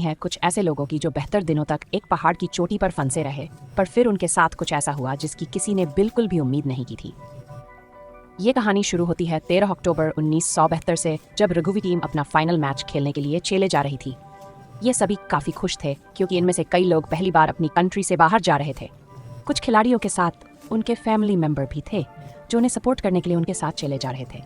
है कुछ ऐसे लोगों की जो बेहतर दिनों तक एक पहाड़ की चोटी पर फंसे रहे, पर फिर उनके साथ कुछ ऐसा हुआ जिसकी किसी ने बिल्कुल भी उम्मीद नहीं की थी। ये कहानी शुरू होती है 13 अक्टूबर 1972 से, जब रघुवी टीम अपना फाइनल मैच खेलने के लिए चले जा रही थी। ये सभी काफी खुश थे क्योंकि इनमें से कई लोग पहली बार अपनी कंट्री से बाहर जा रहे थे। कुछ खिलाड़ियों के साथ उनके फैमिली मेंबर भी थे जो उन्हें सपोर्ट करने के लिए उनके साथ चले जा रहे थे।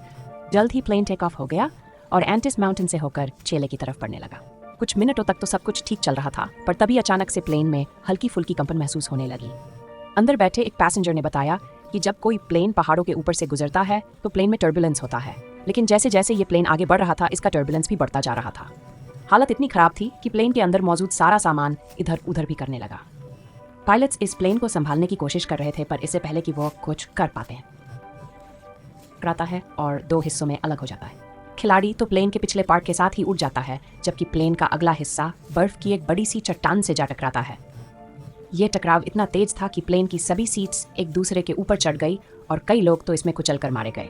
जल्द ही प्लेन टेक ऑफ हो गया और एंटिस माउंटेन से होकर चेले की तरफ बढ़ने लगा। कुछ मिनटों तक तो सब कुछ ठीक चल रहा था, पर तभी अचानक से प्लेन में हल्की फुल्की कंपन महसूस होने लगी। अंदर बैठे एक पैसेंजर ने बताया कि जब कोई प्लेन पहाड़ों के ऊपर से गुजरता है तो प्लेन में टर्बुलेंस होता है, लेकिन जैसे जैसे ये प्लेन आगे बढ़ रहा था इसका टर्बुलेंस भी बढ़ता जा रहा था। हालत इतनी खराब थी कि प्लेन के अंदर मौजूद सारा सामान इधर उधर भी करने लगा। पायलट्स इस प्लेन को संभालने की कोशिश कर रहे थे, पर इससे पहले कि वो कुछ कर पाते हैं टकराता है और दो हिस्सों में अलग हो जाता है। खिलाड़ी तो प्लेन के पिछले पार्ट के साथ ही उड़ जाता है, जबकि प्लेन का अगला हिस्सा बर्फ की एक बड़ी सी चट्टान से जा टकराता है। ये टकराव इतना तेज था कि प्लेन की सभी सीट्स एक दूसरे के ऊपर चढ़ गई और कई लोग तो इसमें कुचल कर मारे गए।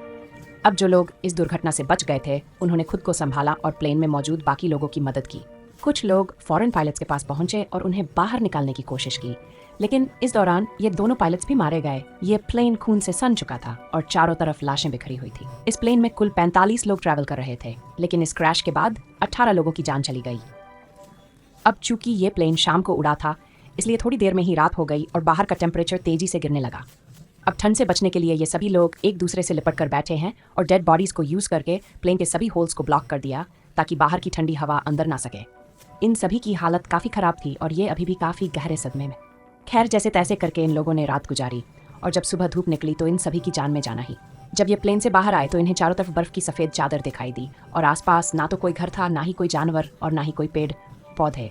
अब जो लोग इस दुर्घटना से बच गए थे उन्होंने खुद को संभाला और प्लेन में मौजूद बाकी लोगों की मदद की। कुछ लोग फॉरेन पायलट्स के पास पहुंचे और उन्हें बाहर निकालने की कोशिश की, लेकिन इस दौरान ये दोनों पायलट्स भी मारे गए। ये प्लेन खून से सन चुका था और चारों तरफ लाशें बिखरी हुई थी। इस प्लेन में कुल 45 लोग ट्रैवल कर रहे थे, लेकिन इस क्रैश के बाद 18 लोगों की जान चली गई। अब चूंकि ये प्लेन शाम को उड़ा था, इसलिए थोड़ी देर में ही रात हो गई और बाहर का टेम्परेचर तेजी से गिरने लगा। अब ठंड से बचने के लिए ये सभी लोग एक दूसरे से लिपट कर बैठे हैं और डेड बॉडीज को यूज करके प्लेन के सभी होल्स को ब्लॉक कर दिया ताकि बाहर की ठंडी हवा अंदर ना सके। इन सभी की हालत काफी खराब थी और ये अभी भी काफी गहरे सदमे में। खैर, जैसे तैसे करके इन लोगों ने रात गुजारी और जब सुबह धूप निकली तो इन सभी की जान में जाना ही। जब ये प्लेन से बाहर आए तो इन्हें चारों तरफ बर्फ की सफेद चादर दिखाई दी और आसपास ना तो कोई घर था, ना ही कोई जानवर और ना ही कोई पेड़ पौधे।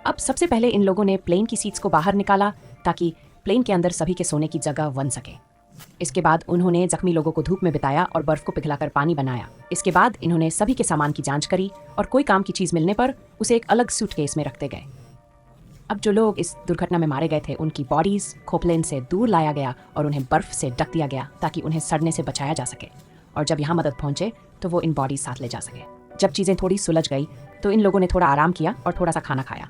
अब सबसे पहले इन लोगों ने प्लेन की सीट्स को बाहर निकाला ताकि प्लेन के अंदर सभी के सोने की जगह बन सके। इसके बाद उन्होंने जख्मी लोगों को धूप में बिताया और बर्फ को पिघलाकर पानी बनाया। इसके बाद इन्होंने सभी के सामान की जांच करी और कोई काम की चीज मिलने पर उसे एक अलग सूटकेस में रखते गए। अब जो लोग इस दुर्घटना में मारे गए थे उनकी बॉडीज खोपलेन से दूर लाया गया और उन्हें बर्फ से ढक दिया गया ताकि उन्हें सड़ने से बचाया जा सके, और जब यहाँ मदद पहुंचे तो वो इन बॉडीज साथ ले जा सके। जब चीजें थोड़ी सुलझ गई तो इन लोगों ने थोड़ा आराम किया और थोड़ा सा खाना खाया।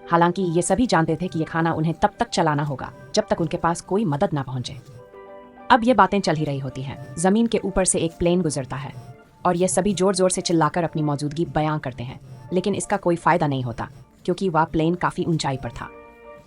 हालांकि ये सभी जानते थे कि ये खाना उन्हें तब तक चलाना होगा जब तक उनके पास कोई मदद ना पहुंचे। अब ये बातें चल ही रही होती हैं। जमीन के ऊपर से एक प्लेन गुजरता है और ये सभी जोर जोर से चिल्लाकर अपनी मौजूदगी बयां करते हैं, लेकिन इसका कोई फायदा नहीं होता क्योंकि वह प्लेन काफी ऊंचाई पर था।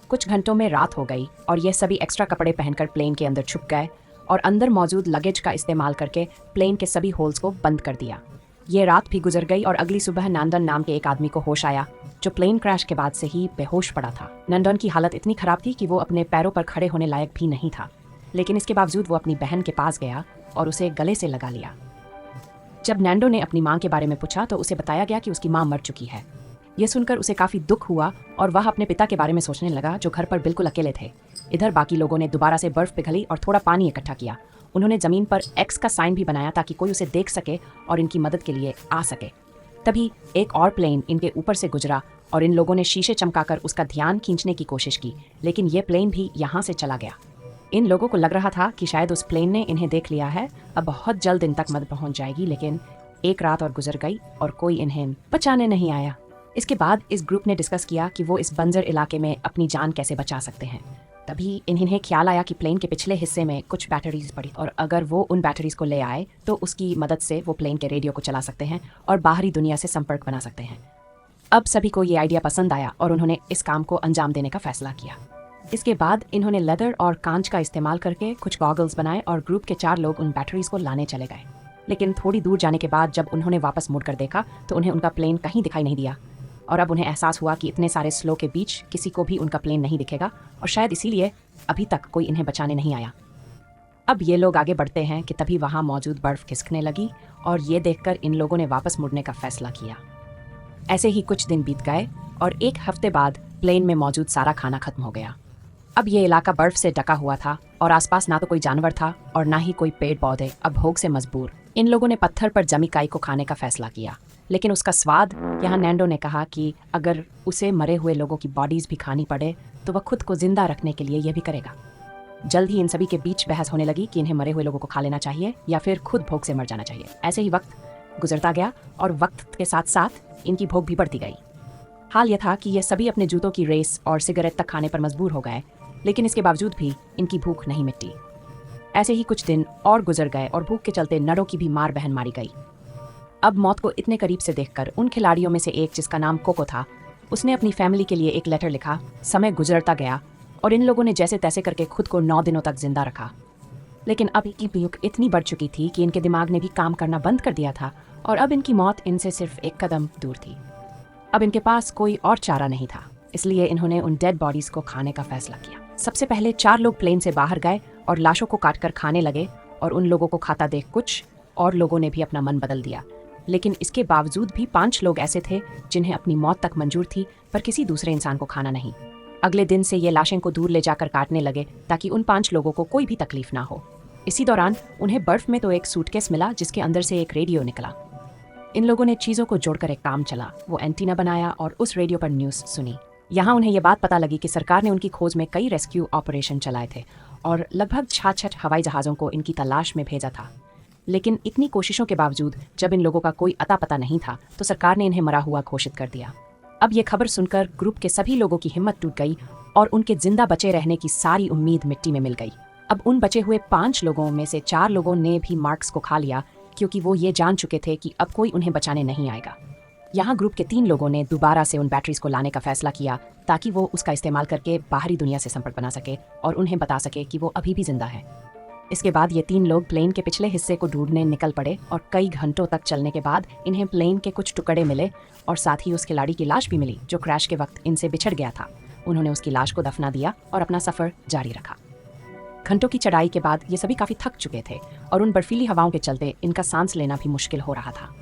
कुछ घंटों में रात हो गई और ये सभी एक्स्ट्रा कपड़े पहनकर प्लेन के अंदर छुप गए और अंदर मौजूद लगेज का इस्तेमाल करके प्लेन के सभी होल्स को बंद कर दिया। ये रात भी गुजर गई और अगली सुबह नंदन नाम के एक आदमी को होश आया जो प्लेन क्रैश के बाद से ही बेहोश पड़ा था। नंदन की हालत इतनी खराब थी कि वो अपने पैरों पर खड़े होने लायक भी नहीं था, लेकिन इसके बावजूद वो अपनी बहन के पास गया और उसे गले से लगा लिया। जब नैंडो ने अपनी मां के बारे में पूछा तो उसे बताया गया कि उसकी मां मर चुकी है। यह सुनकर उसे काफी दुख हुआ और वह अपने पिता के बारे में सोचने लगा जो घर पर बिल्कुल अकेले थे। इधर बाकी लोगों ने दोबारा से बर्फ पिघली और थोड़ा पानी इकट्ठा किया। उन्होंने जमीन पर एक्स का साइन भी बनाया ताकि कोई उसे देख सके और इनकी मदद के लिए आ सके। तभी एक और प्लेन इनके ऊपर से गुजरा और इन लोगों ने शीशे चमकाकर उसका ध्यान खींचने की कोशिश की, लेकिन यह प्लेन भी यहाँ से चला गया। इन लोगों को लग रहा था कि शायद उस प्लेन ने इन्हें देख लिया है, अब बहुत जल्द इन तक मदद पहुंच जाएगी, लेकिन एक रात और गुजर गई और कोई इन्हें बचाने नहीं आया। इसके बाद इस ग्रुप ने डिस्कस किया कि वो इस बंजर इलाके में अपनी जान कैसे बचा सकते हैं। तभी इन्हें ख्याल आया कि प्लेन के पिछले हिस्से में कुछ बैटरीज पड़ी और अगर वो उन बैटरीज को ले आए तो उसकी मदद से वो प्लेन के रेडियो को चला सकते हैं और बाहरी दुनिया से संपर्क बना सकते हैं। अब सभी को ये आइडिया पसंद आया और उन्होंने इस काम को अंजाम देने का फैसला किया। इसके बाद इन्होंने लेदर और कांच का इस्तेमाल करके कुछ गॉगल्स बनाए और ग्रुप के 4 लोग उन बैटरीज को लाने चले गए। लेकिन थोड़ी दूर जाने के बाद जब उन्होंने वापस मुड़कर देखा तो उन्हें उनका प्लेन कहीं दिखाई नहीं दिया और अब उन्हें एहसास हुआ कि इतने सारे स्लो के बीच किसी को भी उनका प्लेन नहीं दिखेगा और शायद इसीलिए अभी तक कोई इन्हें बचाने नहीं आया। अब ये लोग आगे बढ़ते हैं कि तभी वहाँ मौजूद बर्फ खिसकने लगी और ये देखकर इन लोगों ने वापस मुड़ने का फैसला किया। ऐसे ही कुछ दिन बीत गए और 1 हफ्ते बाद प्लेन में मौजूद सारा खाना खत्म हो गया। अब ये इलाका बर्फ से ढका हुआ था और आसपास ना तो कोई जानवर था और ना ही कोई पेड़ पौधे। अब भूख से मजबूर इन लोगों ने पत्थर पर जमी काई को खाने का फैसला किया, लेकिन उसका स्वाद, यहाँ नैंडो ने कहा कि अगर उसे मरे हुए लोगों की बॉडीज भी खानी पड़े तो वह खुद को जिंदा रखने के लिए यह भी करेगा। जल्द ही इन सभी के बीच बहस होने लगी कि इन्हें मरे हुए लोगों को खा लेना चाहिए या फिर खुद भूख से मर जाना चाहिए। ऐसे ही वक्त गुजरता गया और वक्त के साथ साथ इनकी भूख भी बढ़ती गई। हाल यह था कि ये सभी अपने जूतों की रेस और सिगरेट तक खाने पर मजबूर हो गए, लेकिन इसके बावजूद भी इनकी भूख नहीं मिटती। ऐसे ही कुछ दिन और गुजर गए और भूख के चलते नड़ों की भी मार बहन मारी गई। अब मौत को इतने करीब से देखकर उन खिलाड़ियों में से एक, जिसका नाम कोको था, उसने अपनी फैमिली के लिए एक लेटर लिखा। समय गुजरता गया और इन लोगों ने जैसे तैसे करके खुद को 9 दिनों तक जिंदा रखा। लेकिन अब इनकी भूख इतनी बढ़ चुकी थी कि इनके दिमाग ने भी काम करना बंद कर दिया था और अब इनकी मौत इनसे सिर्फ एक कदम दूर थी। अब इनके पास कोई और चारा नहीं था, इसलिए इन्होंने उन डेड बॉडीज को खाने का फैसला किया। सबसे पहले 4 लोग प्लेन से बाहर गए और लाशों को काटकर खाने लगे और उन लोगों को खाता देख कुछ और लोगों ने भी अपना मन बदल दिया। लेकिन इसके बावजूद भी 5 लोग ऐसे थे जिन्हें अपनी मौत तक मंजूर थी, पर किसी दूसरे इंसान को खाना नहीं। अगले दिन से ये लाशें को दूर ले जाकर काटने लगे ताकि उन 5 लोगों को कोई भी तकलीफ ना हो। इसी दौरान उन्हें बर्फ में तो एक सूटकेस मिला जिसके अंदर से एक रेडियो निकला। इन लोगों ने चीज़ों को जोड़कर एक काम चला, वो एंटीना बनाया और उस रेडियो पर न्यूज़ सुनी। यहाँ उन्हें यह बात पता लगी कि सरकार ने उनकी खोज में कई रेस्क्यू ऑपरेशन चलाए थे और लगभग 66 हवाई जहाज़ों को इनकी तलाश में भेजा था। लेकिन इतनी कोशिशों के बावजूद जब इन लोगों का कोई अता पता नहीं था तो सरकार ने इन्हें मरा हुआ घोषित कर दिया। अब ये खबर सुनकर ग्रुप के सभी लोगों की हिम्मत टूट गई और उनके जिंदा बचे रहने की सारी उम्मीद मिट्टी में मिल गई। अब उन बचे हुए 5 लोगों में से 4 लोगों ने भी मार्क्स को खा लिया, क्योंकि वो ये जान चुके थे कि अब कोई उन्हें बचाने नहीं आएगा। यहाँ ग्रुप के 3 लोगों ने दोबारा से उन बैटरीज को लाने का फैसला किया ताकि वो उसका इस्तेमाल करके बाहरी दुनिया से संपर्क बना सके और उन्हें बता सके कि वो अभी भी जिंदा है। इसके बाद ये 3 लोग प्लेन के पिछले हिस्से को ढूंढने निकल पड़े और कई घंटों तक चलने के बाद इन्हें प्लेन के कुछ टुकड़े मिले और साथ ही उस खिलाड़ी की लाश भी मिली जो क्रैश के वक्त इनसे बिछड़ गया था। उन्होंने उसकी लाश को दफना दिया और अपना सफर जारी रखा। घंटों की चढ़ाई के बाद ये सभी काफी थक चुके थे और उन बर्फीली हवाओं के चलते इनका सांस लेना भी मुश्किल हो रहा था।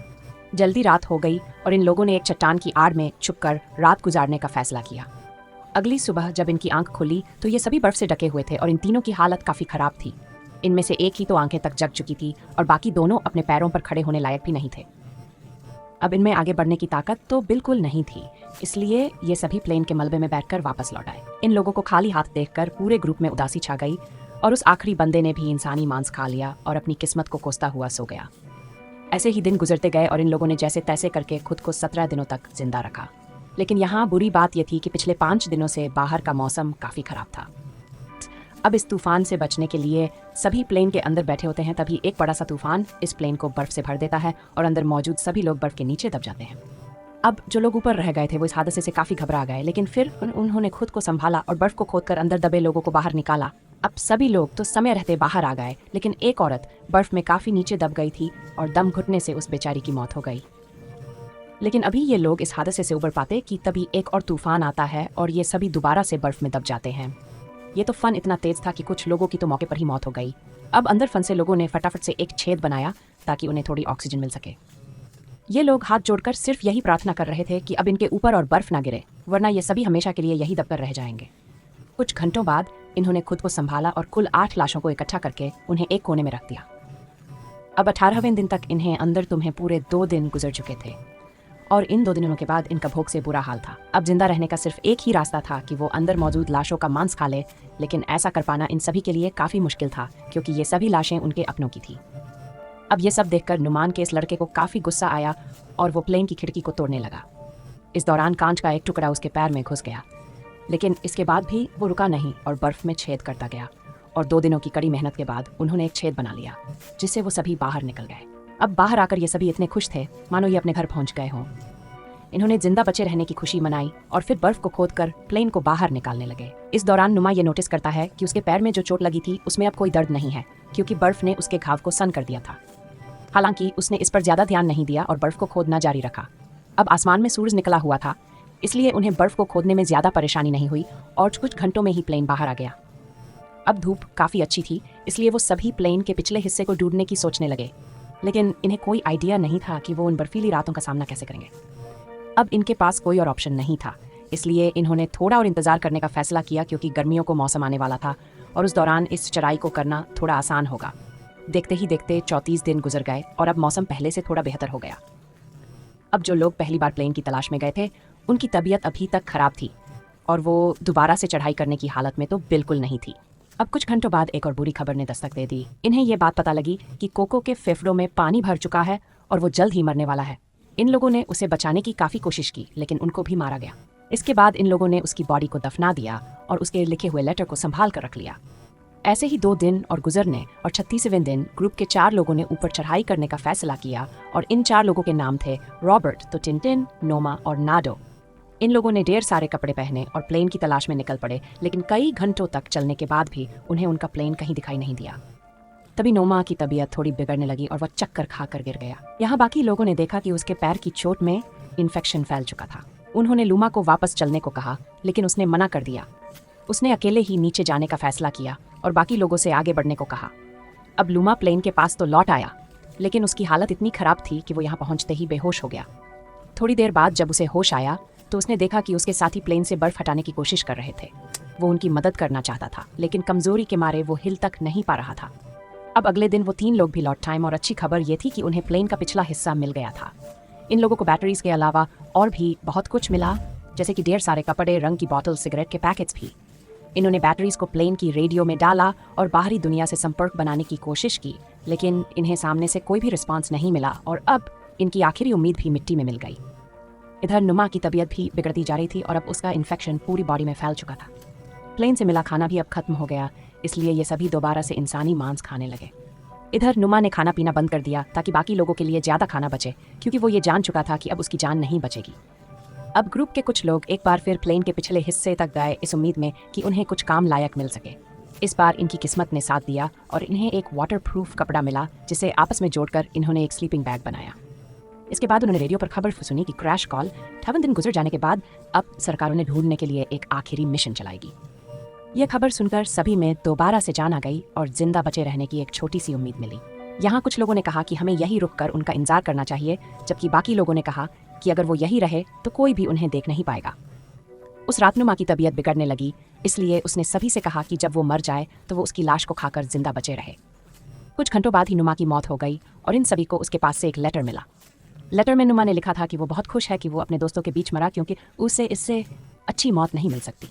जल्दी रात हो गई और इन लोगों ने एक चट्टान की आड़ में छुपकर रात गुजारने का फैसला किया। अगली सुबह जब इनकी आंख खुली तो ये सभी बर्फ से ढके हुए थे और इन तीनों की हालत काफी खराब थी। इनमें से एक ही तो आंखें तक जग चुकी थी और बाकी दोनों अपने पैरों पर खड़े होने लायक भी नहीं थे। अब इनमें आगे बढ़ने की ताकत तो बिल्कुल नहीं थी, इसलिए ये सभी प्लेन के मलबे में बैठकर वापस लौट आए। इन लोगों को खाली हाथ देखकर पूरे ग्रुप में उदासी छा गई और उस आखिरी बंदे ने भी इंसानी मांस खा लिया और अपनी किस्मत को कोसता हुआ सो गया। ऐसे ही दिन गुजरते गए और इन लोगों ने जैसे तैसे करके खुद को 17 दिनों तक जिंदा रखा। लेकिन यहाँ बुरी बात यह थी कि पिछले 5 दिनों से बाहर का मौसम काफी खराब था। अब इस तूफान से बचने के लिए सभी प्लेन के अंदर बैठे होते हैं, तभी एक बड़ा सा तूफान इस प्लेन को बर्फ से भर देता है और अंदर मौजूद सभी लोग बर्फ के नीचे दब जाते हैं। अब जो लोग ऊपर रह गए थे वो इस हादसे से काफी घबरा गए, लेकिन फिर उन्होंने खुद को संभाला और बर्फ को खोदकर अंदर दबे लोगों को बाहर निकाला। अब सभी लोग तो समय रहते बाहर आ गए, लेकिन एक औरत बर्फ में काफी नीचे दब गई थी और दम घुटने से उस बेचारी की मौत हो गई। लेकिन अभी ये लोग इस हादसे से उबर पाते कि तभी एक और तूफान आता है और ये सभी दोबारा से बर्फ में दब जाते हैं। ये तो फन इतना तेज था कि कुछ लोगों की तो मौके पर ही मौत हो गई। अब अंदर फंसे लोगों ने फटाफट से एक छेद बनाया ताकि उन्हें थोड़ी ऑक्सीजन मिल सके। ये लोग हाथ जोड़कर सिर्फ यही प्रार्थना कर रहे थे कि अब इनके ऊपर और बर्फ ना गिरे, वरना ये सभी हमेशा के लिए यही दबकर रह जाएंगे। कुछ घंटों बाद इन्होंने खुद को संभाला और कुल 8 लाशों को इकट्ठा करके उन्हें एक कोने में रख दिया। अब 18वें दिन तक इन्हें अंदर तुम्हें पूरे 2 दिन गुजर चुके थे और इन 2 दिनों के बाद इनका भूख से बुरा हाल था। अब जिंदा रहने का सिर्फ एक ही रास्ता था कि वो अंदर मौजूद लाशों का मांस खा ले, लेकिन ऐसा कर पाना इन सभी के लिए काफी मुश्किल था क्योंकि ये सभी लाशें उनके अपनों की थी। अब ये सब देखकर नुमान के इस लड़के को काफी गुस्सा आया और वो प्लेन की खिड़की को तोड़ने लगा। इस दौरान कांच का एक टुकड़ा उसके पैर में घुस गया, लेकिन इसके बाद भी वो रुका नहीं और बर्फ में छेद करता गया और 2 दिनों की कड़ी मेहनत के बाद उन्होंने एक छेद बना लिया जिससे वो सभी बाहर निकल गए। अब बाहर आकर ये सभी इतने खुश थे मानो ये अपने घर पहुंच गए हों। इन्होंने जिंदा बचे रहने की खुशी मनाई और फिर बर्फ को खोदकर प्लेन को बाहर निकालने लगे। इस दौरान नुमा ये नोटिस करता है कि उसके पैर में जो चोट लगी थी उसमें अब कोई दर्द नहीं है क्योंकि बर्फ ने उसके घाव को सन कर दिया था। हालांकि उसने इस पर ज्यादा ध्यान नहीं दिया और बर्फ को खोदना जारी रखा। अब आसमान में सूरज निकला हुआ था, इसलिए उन्हें बर्फ को खोदने में ज्यादा परेशानी नहीं हुई और कुछ घंटों में ही प्लेन बाहर आ गया। अब धूप काफी अच्छी थी, इसलिए वो सभी प्लेन के पिछले हिस्से को ढूंढने की सोचने लगे, लेकिन इन्हें कोई आइडिया नहीं था कि वो उन बर्फीली रातों का सामना कैसे करेंगे। अब इनके पास कोई और ऑप्शन नहीं था, इसलिए इन्होंने थोड़ा और इंतजार करने का फैसला किया क्योंकि गर्मियों को मौसम आने वाला था और उस दौरान इस चढ़ाई को करना थोड़ा आसान होगा। देखते ही देखते 34 दिन गुजर गए और अब मौसम पहले से थोड़ा बेहतर हो गया। अब जो लोग पहली बार प्लेन की तलाश में गए थे उनकी तबीयत अभी तक खराब थी और वो दोबारा से चढ़ाई करने की हालत में तो बिल्कुल नहीं थी। अब कुछ घंटों बाद एक और बुरी खबर ने दस्तक दे दी। इन्हें ये बात पता लगी कि कोको के फेफड़ों में पानी भर चुका है और वो जल्द ही मरने वाला है। इन लोगों ने उसे बचाने की काफ़ी कोशिश की, लेकिन उनको भी मारा गया। इसके बाद इन लोगों ने उसकी बॉडी को दफना दिया और उसके लिखे हुए लेटर को संभाल कर रख लिया। ऐसे ही 2 दिन और गुजरने और 36वें दिन ग्रुप के 4 लोगों ने ऊपर चढ़ाई करने का फैसला किया और इन 4 लोगों के नाम थे रॉबर्ट, तो टिनटिन, नोमा और नाडो। इन लोगों ने ढेर सारे कपड़े पहने और प्लेन की तलाश में निकल पड़े, लेकिन कई घंटों तक चलने के बाद भी उन्हें उनका प्लेन कहीं दिखाई नहीं दिया। तभी नोमा की तबीयत थोड़ी बिगड़ने लगी और वह चक्कर खाकर गिर गया। यहाँ बाकी लोगों ने देखा कि उसके पैर की चोट में इन्फेक्शन फैल चुका था। उन्होंने लूमा को वापस चलने को कहा, लेकिन उसने मना कर दिया। उसने अकेले ही नीचे जाने का फैसला किया और बाकी लोगों से आगे बढ़ने को कहा। अब लूमा प्लेन के पास तो लौट आया, लेकिन उसकी हालत इतनी खराब थी कि वो यहाँ पहुँचते ही बेहोश हो गया। थोड़ी देर बाद जब उसे होश आया तो उसने देखा कि उसके साथी प्लेन से बर्फ हटाने की कोशिश कर रहे थे। वो उनकी मदद करना चाहता था, लेकिन कमजोरी के मारे वो हिल तक नहीं पा रहा था। अब अगले दिन वो 3 लोग भी लौट आए और अच्छी खबर ये थी कि उन्हें प्लेन का पिछला हिस्सा मिल गया था। इन लोगों को बैटरीज के अलावा और भी बहुत कुछ मिला, जैसे कि ढेर सारे कपड़े, रंग की बोतल, सिगरेट के पैकेट्स भी। इन्होंने बैटरीज को प्लेन की रेडियो में डाला और बाहरी दुनिया से संपर्क बनाने की कोशिश की, लेकिन इन्हें सामने से कोई भी रिस्पांस नहीं मिला और अब इनकी आखिरी उम्मीद भी मिट्टी में मिल गई। इधर नुमा की तबीयत भी बिगड़ती जा रही थी और अब उसका इन्फेक्शन पूरी बॉडी में फैल चुका था। प्लेन से मिला खाना भी अब खत्म हो गया, इसलिए ये सभी दोबारा से इंसानी मांस खाने लगे। इधर नुमा ने खाना पीना बंद कर दिया ताकि बाकी लोगों के लिए ज़्यादा खाना बचे, क्योंकि वो ये जान चुका था कि अब उसकी जान नहीं बचेगी। अब ग्रुप के कुछ लोग एक बार फिर प्लेन के पिछले हिस्से तक गए, इस उम्मीद में कि उन्हें कुछ काम लायक मिल सके। इस बार इनकी किस्मत ने साथ दिया और इन्हें एक वाटरप्रूफ कपड़ा मिला, जिसे आपस में जोड़कर इन्होंने एक स्लीपिंग बैग बनाया। इसके बाद उन्होंने रेडियो पर खबर सुनी कि क्रैश कॉल 58 दिन गुजर जाने के बाद अब सरकार उन्हें ढूंढने के लिए एक आखिरी मिशन चलाएगी। यह खबर सुनकर सभी में दोबारा से जान आ गई और जिंदा बचे रहने की एक छोटी सी उम्मीद मिली। यहाँ कुछ लोगों ने कहा कि हमें यहीं रुककर उनका इंतजार करना चाहिए, जबकि बाकी लोगों ने कहा कि अगर वो यहीं रहे तो कोई भी उन्हें देख नहीं पाएगा। उस रात नुमा की तबीयत बिगड़ने लगी, इसलिए उसने सभी से कहा कि जब वो मर जाए तो वो उसकी लाश को खाकर जिंदा बचे रहे। कुछ घंटों बाद ही नुमा की मौत हो गई और इन सभी को उसके पास से एक लेटर मिला। लेटर में नुमा ने लिखा था कि वो बहुत खुश है कि वो अपने दोस्तों के बीच मरा, क्योंकि उसे इससे अच्छी मौत नहीं मिल सकती।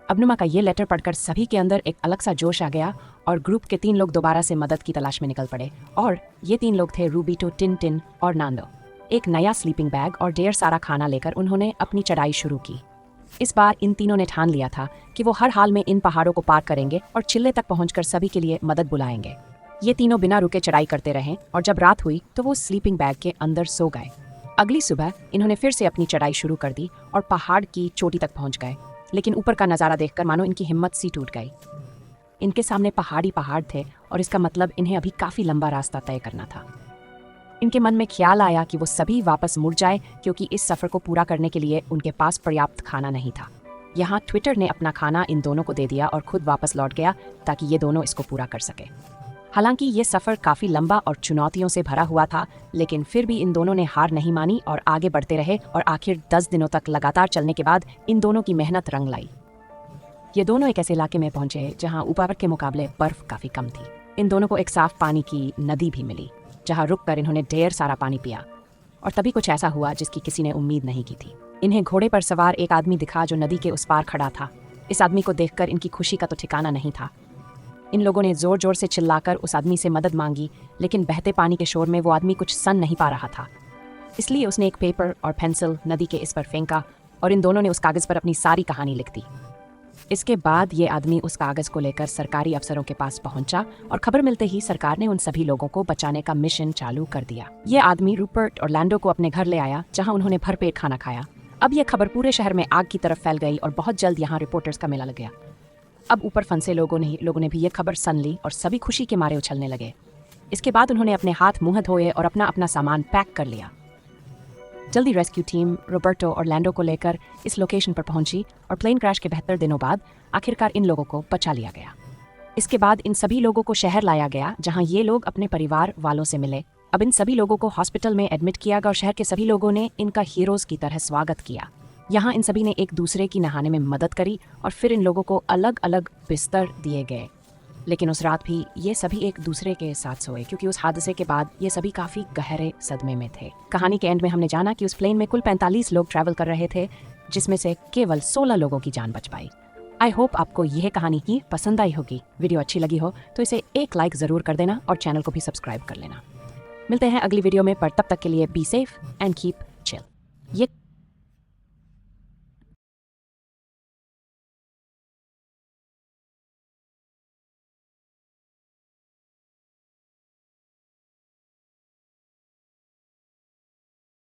अब नुमा का ये लेटर पढ़कर सभी के अंदर एक अलग सा जोश आ गया और ग्रुप के 3 लोग दोबारा से मदद की तलाश में निकल पड़े। और ये 3 लोग थे रूबीटो, टिनटिन और नांदो। एक नया स्लीपिंग बैग और ढेर सारा खाना लेकर उन्होंने अपनी चढ़ाई शुरू की। इस बार इन तीनों ने ठान लिया था कि वो हर हाल में इन पहाड़ों को पार करेंगे और चिल्ले तक पहुंचकर सभी के लिए मदद बुलाएंगे। ये तीनों बिना रुके चढ़ाई करते रहे और जब रात हुई तो वो स्लीपिंग बैग के अंदर सो गए। अगली सुबह इन्होंने फिर से अपनी चढ़ाई शुरू कर दी और पहाड़ की चोटी तक पहुंच गए, लेकिन ऊपर का नज़ारा देखकर मानो इनकी हिम्मत सी टूट गई। इनके सामने पहाड़ी पहाड़ थे और इसका मतलब इन्हें अभी काफ़ी लंबा रास्ता तय करना था। इनके मन में ख्याल आया कि वो सभी वापस मुड़ जाए, क्योंकि इस सफ़र को पूरा करने के लिए उनके पास पर्याप्त खाना नहीं था। यहाँ ट्विटर ने अपना खाना इन दोनों को दे दिया और खुद वापस लौट गया ताकि ये दोनों इसको पूरा कर सके। हालांकि ये सफ़र काफ़ी लंबा और चुनौतियों से भरा हुआ था, लेकिन फिर भी इन दोनों ने हार नहीं मानी और आगे बढ़ते रहे और आखिर 10 दिनों तक लगातार चलने के बाद इन दोनों की मेहनत रंग लाई। ये दोनों एक ऐसे इलाके में पहुंचे जहां ऊपर के मुकाबले बर्फ काफ़ी कम थी। इन दोनों को एक साफ पानी की नदी भी मिली, जहां रुककर इन्होंने ढेर सारा पानी पिया। और तभी कुछ ऐसा हुआ जिसकी किसी ने उम्मीद नहीं की थी। इन्हें घोड़े पर सवार एक आदमी दिखा जो नदी के उस पार खड़ा था। इस आदमी को देखकर इनकी खुशी का तो ठिकाना नहीं था। इन लोगों ने जोर जोर से चिल्लाकर उस आदमी से मदद मांगी, लेकिन बहते पानी के शोर में वो आदमी कुछ सुन नहीं पा रहा था। इसलिए उसने एक पेपर और पेंसिल नदी के इस पर फेंका और इन दोनों ने उस कागज़ पर अपनी सारी कहानी लिख दी। इसके बाद ये आदमी उस कागज़ को लेकर सरकारी अफसरों के पास पहुंचा और खबर मिलते ही सरकार ने उन सभी लोगों को बचाने का मिशन चालू कर दिया। ये आदमी रूपर्ट और लैंडो को अपने घर ले आया, जहां उन्होंने भरपेट खाना खाया। अब यह खबर पूरे शहर में आग की तरफ फैल गई और बहुत जल्द यहाँ रिपोर्टर्स का मेला लग गया। अब ऊपर फंसे लोगों ने भी ये खबर सुन ली और सभी खुशी के मारे उछलने लगे। इसके बाद उन्होंने अपने हाथ मुंह धोए और अपना अपना सामान पैक कर लिया। जल्दी रेस्क्यू टीम रोबर्टो और लैंडो को लेकर इस लोकेशन पर पहुंची और प्लेन क्रैश के 72 दिनों बाद आखिरकार इन लोगों को बचा लिया गया। इसके बाद इन सभी लोगों को शहर लाया गया, जहां ये लोग अपने परिवार वालों से मिले। अब इन सभी लोगों को हॉस्पिटल में एडमिट किया गया और शहर के सभी लोगों ने इनका हीरोज़ की तरह स्वागत किया। यहाँ इन सभी ने एक दूसरे की नहाने में मदद करी और फिर इन लोगों को अलग अलग बिस्तर दिए गए। लेकिन उस रात भी ये सभी एक दूसरे के साथ सोए, क्योंकि उस हादसे के बाद ये सभी काफ़ी गहरे सदमे में थे। कहानी के एंड में हमने जाना कि उस प्लेन में कुल 45 लोग ट्रैवल कर रहे थे, जिसमें से केवल 16 लोगों की जान बच पाई। आई होप आपको यह कहानी की पसंद आई होगी। वीडियो अच्छी लगी हो तो इसे एक लाइक ज़रूर कर देना और चैनल को भी सब्सक्राइब कर लेना। मिलते हैं अगली वीडियो में, पर तब तक के लिए be safe and keep chill. ये